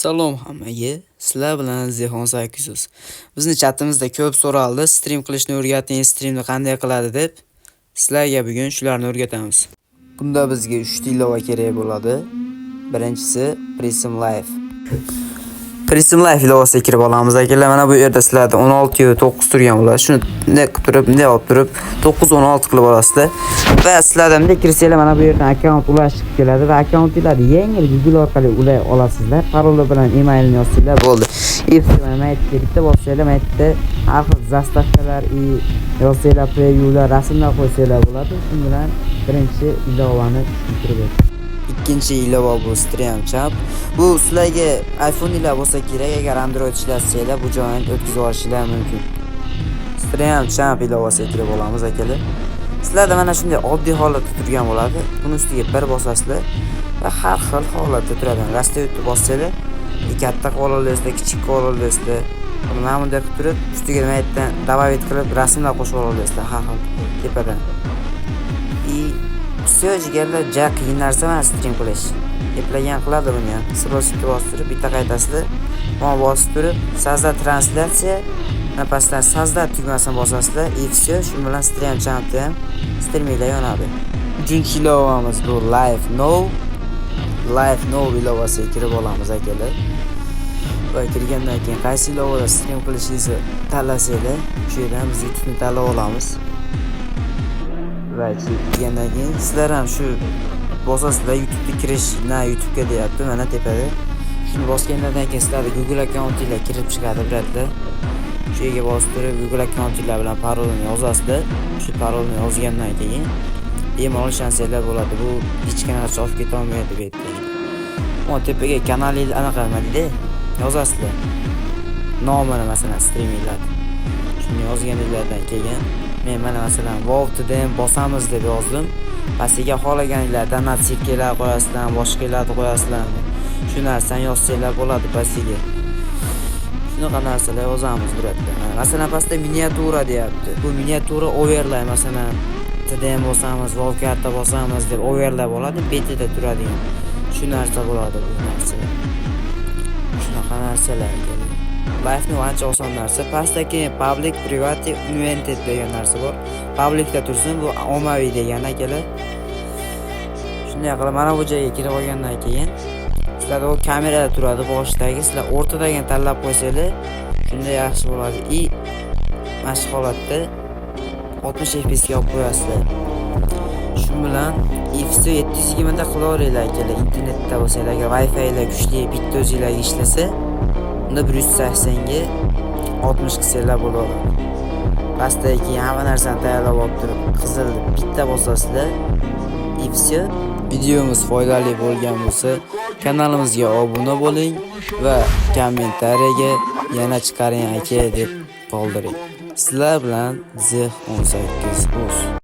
Salom hammaga. Sizlar bilan Zehon 800. Bizni chatimizda ko'p so'raldi, stream qilishni o'rgating, streamni qanday qiladi deb. Sizlarga bugun shularni o'rgatamiz. Bunda bizga 3 ta ilova kerak bo'ladi. Birinchisi Prism Live. Prism Live ilovasiga kirib olamiz akalar. Mana bu yerda sizlarda 16/9 turgan bo'ladi. Shuni bunday qilib turib, bunday olib turib 9/16 qilib olasizlar. Va sizlarda bunday kirsanglar mana bu yerdan akkaunt ulash chiqib keladi va akkauntinglarni yengil Google orqali ulay olasizlar. Parol bilan emailni yozsanglar bo'ldi. Mana yerga bitta bossanglar, mana yerda har xil zastavkalar, yozsanglar, previewlar, rasmlar qo'ysanglar bo'ladi. Shu bilan birinchi ilovani tushuntirib ikkinchi ilova bu StreamChamp. Bu sizlarga iPhone'lar bo'lsa kerak, agar Android ishlatsanglar bu joyni o'tkazib olishinglar mumkin. StreamChamp ilovasiga kirib olamiz akalar. Sizlarda mana shunday oddiy holatda turgan bo'ladi. Buni ustiga bir bosasizlar va har xil holatda turadi. Rastga bossanglar, katta qilib kichik qilib mana bunday qilib turib, ustiga nima yerdan добавить qilib rasmlar qo'shib olasizlar har xil tepadan. Sözgerlar ja qiyin narsa emas stream qilish. Eplagan qiladi buni ham. Sirositni bostirib, bitta qaytasizlar. Mana bosib turib, sazda translyatsiya, pastdan sazda tugmasini bosasizlar. Все, shu bilan StreamChampda ham streaminglar yonadi. Uchinchi ilovamiz bu Live Now ilovasiga kirib olamiz akalar. Va kirgandan keyin qaysi ilovada stream qilishingizni tanlasanglar, shu yerdan biz YouTube'ni tanlab olamiz. Va kirgandan keyin sizlar ham shu bosasizlar, YouTube'ga kirish, YouTube'ga deyapti, mana tepada. Shuni bosgandan keyin sizlarda Google akkauntinglar kirib chiqadi, biratlar. Shu yerga bosib turib, Google akkauntinglar bilan parolni yozasizlar. Shu parolni yozgandan keyin bemalol ishlansanglar bo'ladi. Bu hech qanaqa olib keta olmaydi bu yerda. Mana tepaga kanalingiz anaqa nima deydi? Yozasizlar. Nomini masalan streaminglar. Shuni yozganinglardan keyin men mana masalan WoW-da ham bosamiz deb yozdim. Pastiga xohlaganinglar donat sirkalar qo'yasizlar, boshqalarni qo'yasizlar. Shu narsani yozsanglar bo'ladi pastiga. Shunaqa narsalar yozamiz biratlar. Masalan pastda miniatura deyapti. Bu miniatura overlay masalan TDM bosamiz, WoW karta bosamiz deb overlay bo'ladi, betida turadi. Shu narsa bo'ladi bu narsa. Shunaqa narsalar. Live-ni ancha oson narsa. Pastdagi public, private, invented degan narsa bor. Publicda tursin, bu ommaviy degan akalar. Shunday qilib mana bu joyga kirib olgandan keyin sizlar u kamerada turadi boshdagi, sizlar o'rtadagini tanlab qo'ysanglar, shunda yaxshi bo'ladi. Mana shu holatda 60 fps ga olib qo'yasizlar. Shu bilan X 720 da qilaveringlar akalar. Internetda bo'lsanglar, agar Wi-Fi lar kuchli, bitta o'zingizlarga ishlasa, unda 180 ga 60 qilsanglar bo'ladi. Pastdagi hamma narsani tayyorlab olib turib, qizilni bitta bosasizlar. Все. Videomiz foydali bo'lgan bo'lsa, kanalimizga obuna bo'ling va kommentariyaga yana chiqaring aka deb qoldiring. Sizlar bilan Zeh 18 o'z.